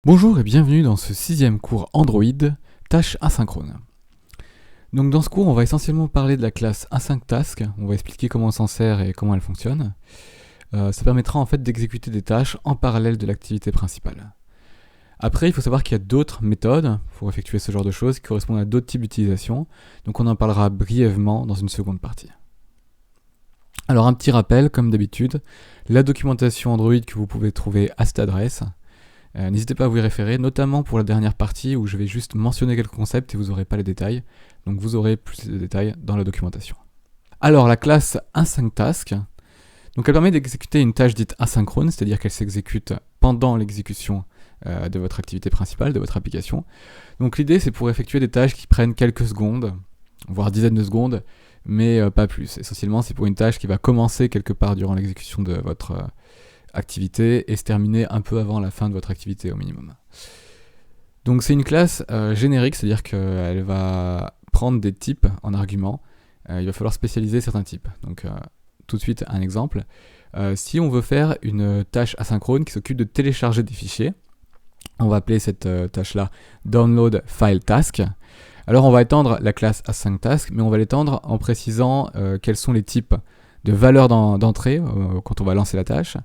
Bonjour et bienvenue dans ce 6e cours Android, tâches asynchrones. Donc dans ce cours, on va essentiellement parler de la classe AsyncTask, on va expliquer comment on s'en sert et comment elle fonctionne. Ça permettra en fait d'exécuter des tâches en parallèle de l'activité principale. Après, il faut savoir qu'il y a d'autres méthodes pour effectuer ce genre de choses qui correspondent à d'autres types d'utilisation, donc on en parlera brièvement dans une seconde partie. Alors un petit rappel, comme d'habitude, la documentation Android que vous pouvez trouver à cette adresse. N'hésitez pas à vous y référer, notamment pour la dernière partie où je vais juste mentionner quelques concepts et vous n'aurez pas les détails. Donc vous aurez plus de détails dans la documentation. Alors la classe AsyncTask, donc elle permet d'exécuter une tâche dite asynchrone, c'est-à-dire qu'elle s'exécute pendant l'exécution de votre activité principale, de votre application. Donc l'idée c'est pour effectuer des tâches qui prennent quelques secondes, voire dizaines de secondes, mais pas plus. Essentiellement c'est pour une tâche qui va commencer quelque part durant l'exécution de votre activité et se terminer un peu avant la fin de votre activité au minimum. Donc c'est une classe générique, c'est-à-dire qu'elle va prendre des types en argument. Il va falloir spécialiser certains types. Donc tout de suite un exemple. Si on veut faire une tâche asynchrone qui s'occupe de télécharger des fichiers, on va appeler cette tâche-là Download File Task. Alors on va étendre la classe AsyncTask, mais on va l'étendre en précisant quels sont les types de valeurs d'entrée quand on va lancer la tâche,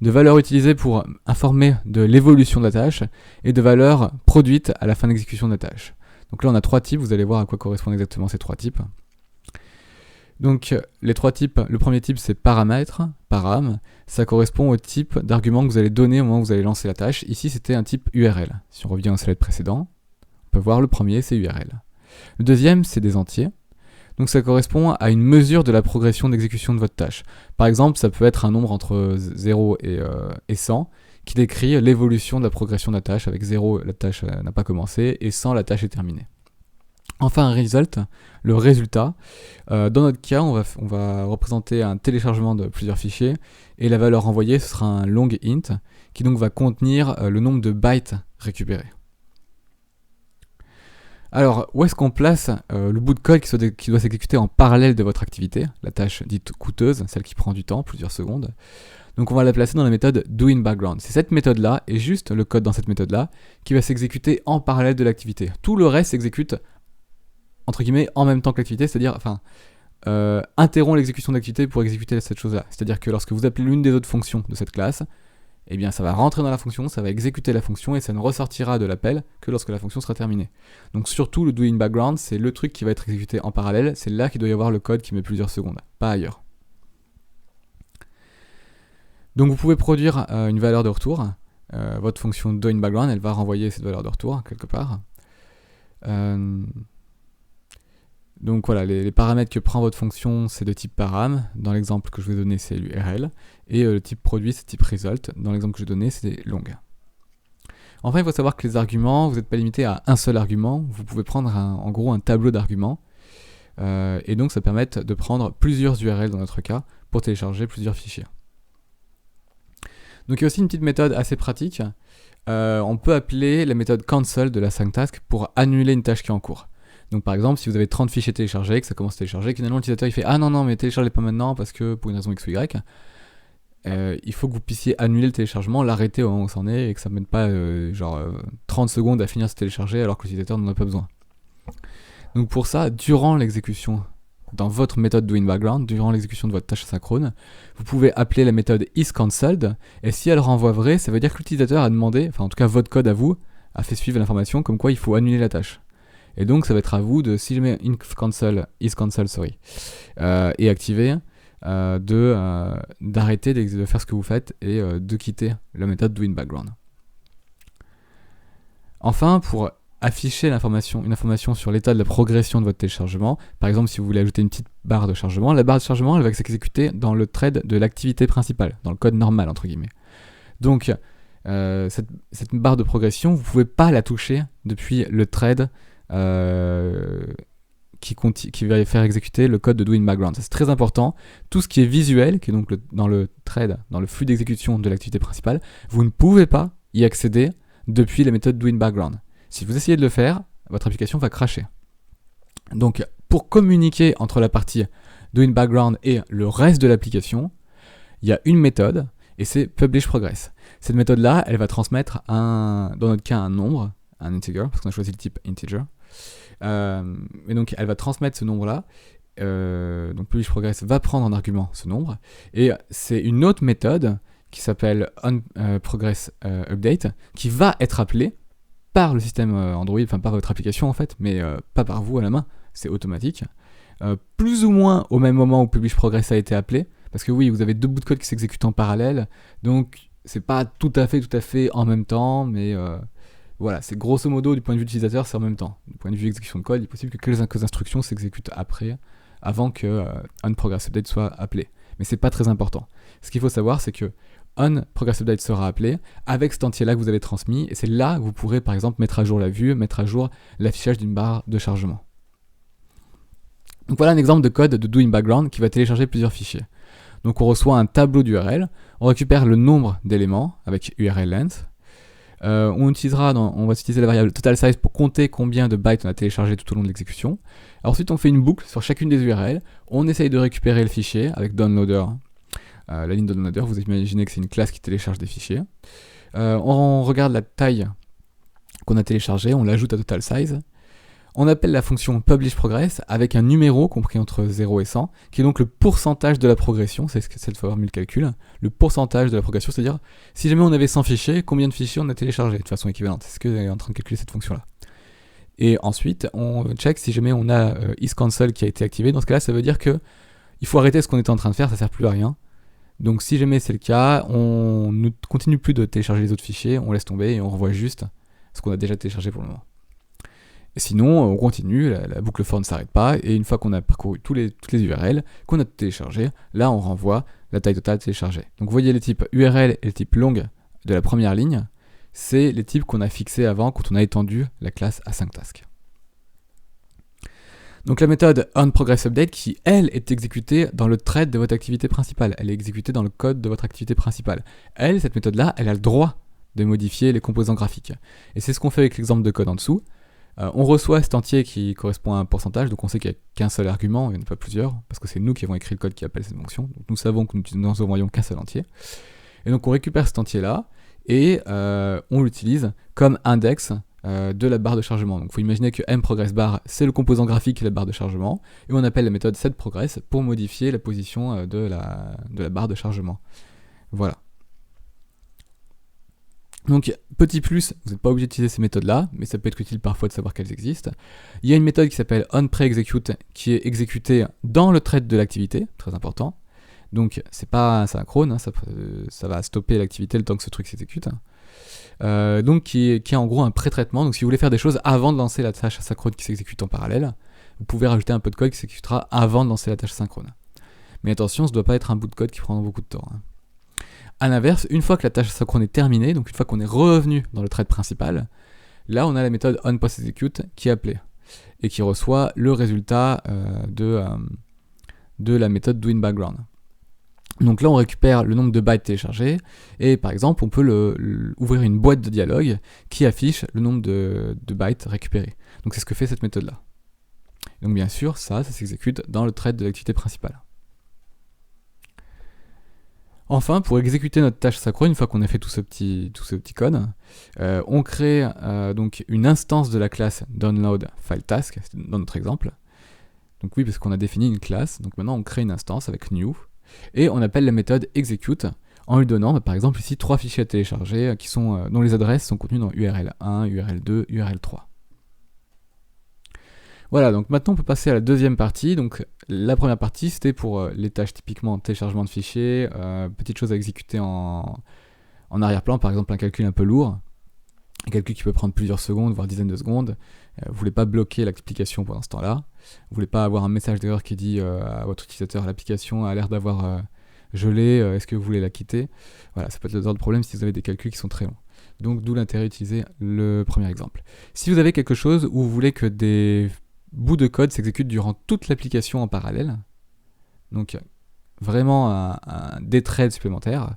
de valeurs utilisées pour informer de l'évolution de la tâche et de valeurs produites à la fin d'exécution de la tâche. Donc là on a trois types, vous allez voir à quoi correspondent exactement ces trois types. Donc les trois types, le premier type c'est paramètre, param, ça correspond au type d'argument que vous allez donner au moment où vous allez lancer la tâche. Ici c'était un type URL. Si on revient au slide précédent, on peut voir le premier c'est URL. Le deuxième c'est des entiers. Donc ça correspond à une mesure de la progression d'exécution de votre tâche. Par exemple, ça peut être un nombre entre 0 et 100 qui décrit l'évolution de la progression de la tâche. Avec 0, la tâche n'a pas commencé, et 100, la tâche est terminée. Enfin, un result, le résultat. Dans notre cas, on va représenter un téléchargement de plusieurs fichiers, et la valeur envoyée, ce sera un long int, qui donc va contenir le nombre de bytes récupérés. Alors, où est-ce qu'on place le bout de code qui doit s'exécuter en parallèle de votre activité, la tâche dite coûteuse, celle qui prend du temps, plusieurs secondes. Donc on va la placer dans la méthode doInBackground. C'est cette méthode-là, et juste le code dans cette méthode-là, qui va s'exécuter en parallèle de l'activité. Tout le reste s'exécute, entre guillemets, en même temps que l'activité, c'est-à-dire, interrompt l'exécution de l'activité pour exécuter cette chose-là. C'est-à-dire que lorsque vous appelez l'une des autres fonctions de cette classe, eh bien ça va rentrer dans la fonction, ça va exécuter la fonction et ça ne ressortira de l'appel que lorsque la fonction sera terminée. Donc surtout le doInBackground, c'est le truc qui va être exécuté en parallèle, c'est là qu'il doit y avoir le code qui met plusieurs secondes, pas ailleurs. Donc vous pouvez produire une valeur de retour, votre fonction doInBackground, elle va renvoyer cette valeur de retour quelque part. Donc voilà, les paramètres que prend votre fonction, c'est de type param. Dans l'exemple que je vous ai donné, c'est l'URL. Et le type produit, c'est type result. Dans l'exemple que je vous ai donné, c'est long. Enfin, il faut savoir que les arguments, vous n'êtes pas limité à un seul argument. Vous pouvez prendre en gros un tableau d'arguments. Et donc ça permet de prendre plusieurs URL dans notre cas pour télécharger plusieurs fichiers. Donc il y a aussi une petite méthode assez pratique. On peut appeler la méthode cancel de la AsyncTask pour annuler une tâche qui est en cours. Donc par exemple, si vous avez 30 fichiers téléchargés, que ça commence à télécharger, que finalement l'utilisateur il fait « Ah non, mais téléchargez pas maintenant parce que pour une raison X ou Y », il faut que vous puissiez annuler le téléchargement, l'arrêter au moment où c'en est et que ça ne mette pas 30 secondes à finir de se télécharger alors que l'utilisateur n'en a pas besoin. Donc pour ça, durant l'exécution, dans votre méthode doInBackground, durant l'exécution de votre tâche asynchrone, vous pouvez appeler la méthode isCancelled et si elle renvoie vrai, ça veut dire que l'utilisateur a demandé, enfin en tout cas votre code à vous, a fait suivre l'information comme quoi il faut annuler la tâche. Et donc ça va être à vous de, si je mets isCancel, et activer, d'arrêter de faire ce que vous faites et de quitter la méthode doInBackground. Enfin, pour afficher une information sur l'état de la progression de votre téléchargement, par exemple si vous voulez ajouter une petite barre de chargement, la barre de chargement elle va s'exécuter dans le thread de l'activité principale, dans le code normal entre guillemets. Donc cette barre de progression, vous ne pouvez pas la toucher depuis le thread qui va faire exécuter le code de doInBackground. C'est très important. Tout ce qui est visuel, qui est donc dans le thread, dans le flux d'exécution de l'activité principale, vous ne pouvez pas y accéder depuis la méthode doInBackground. Si vous essayez de le faire, votre application va crasher. Donc, pour communiquer entre la partie doInBackground et le reste de l'application, il y a une méthode, et c'est publish progress. Cette méthode-là, elle va transmettre dans notre cas un nombre, un integer, parce qu'on a choisi le type integer. Et donc elle va transmettre ce nombre-là. Donc publish progress va prendre en argument ce nombre, et c'est une autre méthode qui s'appelle onProgress update qui va être appelée par le système Android, enfin par votre application en fait, mais pas par vous à la main, c'est automatique. Plus ou moins au même moment où publish progress a été appelé, parce que oui, vous avez deux bouts de code qui s'exécutent en parallèle, donc c'est pas tout à fait en même temps, mais voilà, c'est grosso modo du point de vue utilisateur, c'est en même temps. Du point de vue exécution de code, il est possible que quelques instructions s'exécutent avant que onProgress update soit appelé. Mais c'est pas très important. Ce qu'il faut savoir, c'est que onProgress update sera appelé avec cet entier-là que vous avez transmis, et c'est là que vous pourrez par exemple mettre à jour la vue, mettre à jour l'affichage d'une barre de chargement. Donc voilà un exemple de code de doing background qui va télécharger plusieurs fichiers. Donc on reçoit un tableau d'URL, on récupère le nombre d'éléments avec URL length. On va utiliser la variable total size pour compter combien de bytes on a téléchargé tout au long de l'exécution. Ensuite on fait une boucle sur chacune des URL, on essaye de récupérer le fichier avec downloader. La ligne downloader, vous imaginez que c'est une classe qui télécharge des fichiers. On regarde la taille qu'on a téléchargée, on l'ajoute à total size. On appelle la fonction publishProgress avec un numéro compris entre 0 et 100, qui est donc le pourcentage de la progression, c'est cette formule calcul, le pourcentage de la progression, c'est-à-dire si jamais on avait 100 fichiers, combien de fichiers on a téléchargé de façon équivalente, c'est ce que est en train de calculer cette fonction-là. Et ensuite, on check si jamais on a isCancel qui a été activé, dans ce cas-là, ça veut dire que il faut arrêter ce qu'on était en train de faire, ça sert plus à rien. Donc si jamais c'est le cas, on ne continue plus de télécharger les autres fichiers, on laisse tomber et on revoit juste ce qu'on a déjà téléchargé pour le moment. Et sinon, on continue, la boucle for ne s'arrête pas, et une fois qu'on a parcouru toutes les URL, qu'on a téléchargées, là on renvoie la taille totale téléchargée. Donc vous voyez les types URL et le type long de la première ligne, c'est les types qu'on a fixés avant quand on a étendu la classe async_task. Donc la méthode onProgressUpdate qui, elle, est exécutée dans le thread de votre activité principale, elle est exécutée dans le code de votre activité principale. Cette méthode-là, elle a le droit de modifier les composants graphiques. Et c'est ce qu'on fait avec l'exemple de code en dessous. On reçoit cet entier qui correspond à un pourcentage, donc on sait qu'il n'y a qu'un seul argument, il n'y en a pas plusieurs, parce que c'est nous qui avons écrit le code qui appelle cette fonction, donc nous savons que nous n'envoyons qu'un seul entier. Et donc on récupère cet entier-là, et on l'utilise comme index de la barre de chargement. Donc il faut imaginer que mProgressBar, c'est le composant graphique de la barre de chargement, et on appelle la méthode setProgress pour modifier la position de la barre de chargement. Voilà. Donc, petit plus, vous n'êtes pas obligé d'utiliser ces méthodes-là, mais ça peut être utile parfois de savoir qu'elles existent. Il y a une méthode qui s'appelle onPreExecute, qui est exécutée dans le thread de l'activité, très important. Donc, c'est pas asynchrone, ça va stopper l'activité le temps que ce truc s'exécute. Donc, qui est en gros un pré-traitement. Donc, si vous voulez faire des choses avant de lancer la tâche asynchrone qui s'exécute en parallèle, vous pouvez rajouter un peu de code qui s'exécutera avant de lancer la tâche synchrone. Mais attention, ce ne doit pas être un bout de code qui prend beaucoup de temps. A l'inverse, une fois que la tâche asynchrone est terminée, donc une fois qu'on est revenu dans le thread principal, là on a la méthode onPostExecute qui est appelée et qui reçoit le résultat de la méthode doInBackground. Donc là on récupère le nombre de bytes téléchargés et par exemple on peut ouvrir une boîte de dialogue qui affiche le nombre de bytes récupérés. Donc c'est ce que fait cette méthode là. Donc bien sûr ça s'exécute dans le thread de l'activité principale. Enfin, pour exécuter notre tâche synchrone, une fois qu'on a fait tout ce petit code, on crée donc une instance de la classe downloadFileTask, dans notre exemple. Donc oui, parce qu'on a défini une classe, donc maintenant on crée une instance avec new, et on appelle la méthode execute en lui donnant, par exemple ici, 3 fichiers à télécharger dont les adresses sont contenues dans URL1, URL2, URL3. Voilà, donc maintenant on peut passer à la deuxième partie. Donc la première partie c'était pour les tâches typiquement téléchargement de fichiers, petites choses à exécuter en arrière-plan, par exemple un calcul un peu lourd, un calcul qui peut prendre plusieurs secondes, voire dizaines de secondes. Vous voulez pas bloquer l'application pendant ce temps-là, vous voulez pas avoir un message d'erreur qui dit à votre utilisateur l'application a l'air d'avoir gelé, est-ce que vous voulez la quitter? Voilà, ça peut être le genre de problème si vous avez des calculs qui sont très longs. Donc d'où l'intérêt d'utiliser le premier exemple. Si vous avez quelque chose où vous voulez que des bouts de code s'exécutent durant toute l'application en parallèle, donc vraiment des threads supplémentaires,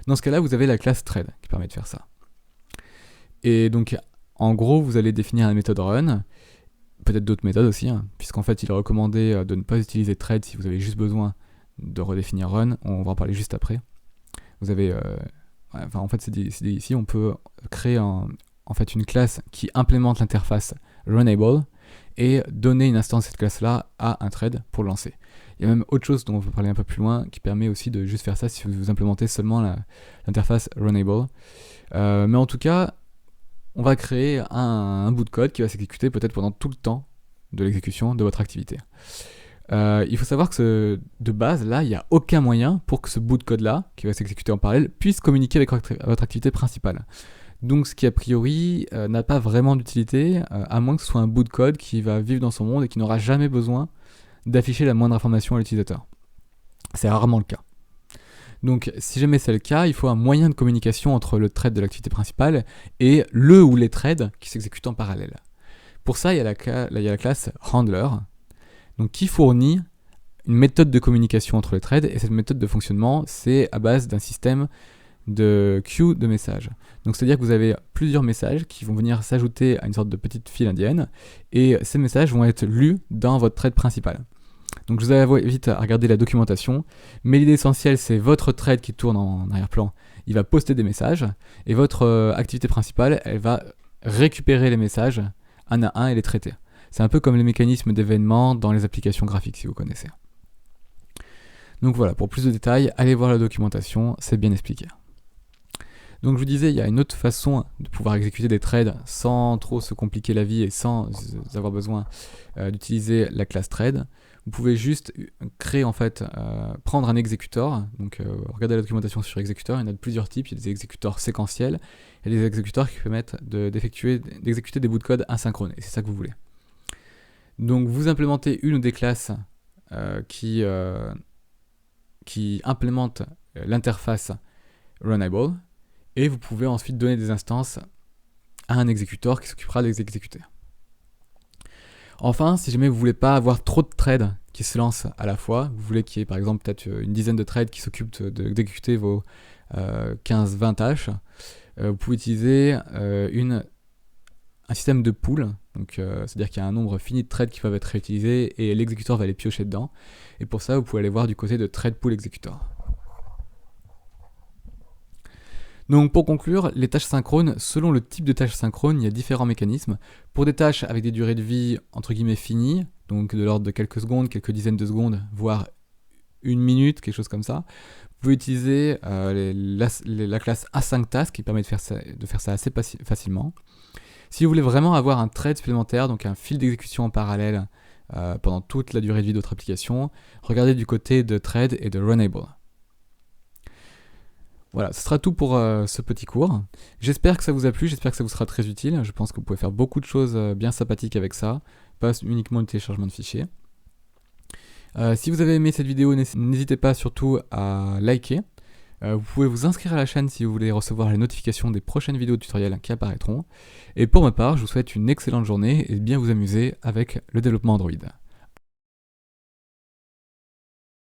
dans ce cas-là vous avez la classe thread qui permet de faire ça. Et donc en gros vous allez définir la méthode run, peut-être d'autres méthodes aussi, puisqu'en fait il est recommandé de ne pas utiliser thread si vous avez juste besoin de redéfinir run, on va en parler juste après. Vous avez, en fait, ici, on peut créer en fait une classe qui implémente l'interface Runnable et donner une instance de cette classe-là à un thread pour le lancer. Il y a même autre chose dont on va parler un peu plus loin qui permet aussi de juste faire ça si vous implémentez seulement l'interface Runnable. Mais en tout cas, on va créer un bout de code qui va s'exécuter peut-être pendant tout le temps de l'exécution de votre activité. Il faut savoir que de base, là, il n'y a aucun moyen pour que ce bout de code-là, qui va s'exécuter en parallèle, puisse communiquer avec votre activité principale. Donc ce qui a priori n'a pas vraiment d'utilité, à moins que ce soit un bout de code qui va vivre dans son monde et qui n'aura jamais besoin d'afficher la moindre information à l'utilisateur. C'est rarement le cas. Donc si jamais c'est le cas, il faut un moyen de communication entre le thread de l'activité principale et le ou les threads qui s'exécutent en parallèle. Pour ça, il y a la classe Handler, donc qui fournit une méthode de communication entre les threads, et cette méthode de fonctionnement, c'est à base d'un système de queue de messages. Donc c'est-à-dire que vous avez plusieurs messages qui vont venir s'ajouter à une sorte de petite file indienne, et ces messages vont être lus dans votre thread principal. Donc je vous invite à regarder la documentation, mais l'idée essentielle, c'est votre thread qui tourne en arrière-plan, il va poster des messages, et votre activité principale, elle va récupérer les messages un à un et les traiter. C'est un peu comme les mécanismes d'événements dans les applications graphiques, si vous connaissez. Donc voilà, pour plus de détails, allez voir la documentation, c'est bien expliqué. Donc je vous disais, il y a une autre façon de pouvoir exécuter des threads sans trop se compliquer la vie et sans avoir besoin d'utiliser la classe thread. Vous pouvez juste créer, en fait, prendre un exécuteur. Donc regardez la documentation sur exécuteur, il y en a de plusieurs types. Il y a des exécuteurs séquentiels et des exécuteurs qui permettent d'exécuter des bouts de code asynchrones. Et c'est ça que vous voulez. Donc vous implémentez une ou des classes qui implémentent l'interface Runnable, et vous pouvez ensuite donner des instances à un exécuteur qui s'occupera de les exécuter. Enfin, si jamais vous ne voulez pas avoir trop de threads qui se lancent à la fois, vous voulez qu'il y ait par exemple peut-être une dizaine de threads qui s'occupent d'exécuter vos 15-20 tâches, vous pouvez utiliser un système de pool, donc c'est-à-dire qu'il y a un nombre fini de threads qui peuvent être réutilisés et l'exécuteur va les piocher dedans. Et pour ça, vous pouvez aller voir du côté de thread pool exécuteur. Donc pour conclure, les tâches synchrones, selon le type de tâche synchrone, il y a différents mécanismes. Pour des tâches avec des durées de vie entre guillemets finies, donc de l'ordre de quelques secondes, quelques dizaines de secondes, voire une minute, quelque chose comme ça, vous pouvez utiliser la classe asynctask qui permet de faire ça assez facilement. Si vous voulez vraiment avoir un thread supplémentaire, donc un fil d'exécution en parallèle pendant toute la durée de vie de votre application, regardez du côté de thread et de runnable. Voilà, ce sera tout pour ce petit cours. J'espère que ça vous a plu, j'espère que ça vous sera très utile. Je pense que vous pouvez faire beaucoup de choses bien sympathiques avec ça, pas uniquement le téléchargement de fichiers. Si vous avez aimé cette vidéo, n'hésitez pas surtout à liker. Vous pouvez vous inscrire à la chaîne si vous voulez recevoir les notifications des prochaines vidéos tutoriels qui apparaîtront. Et pour ma part, je vous souhaite une excellente journée et bien vous amuser avec le développement Android.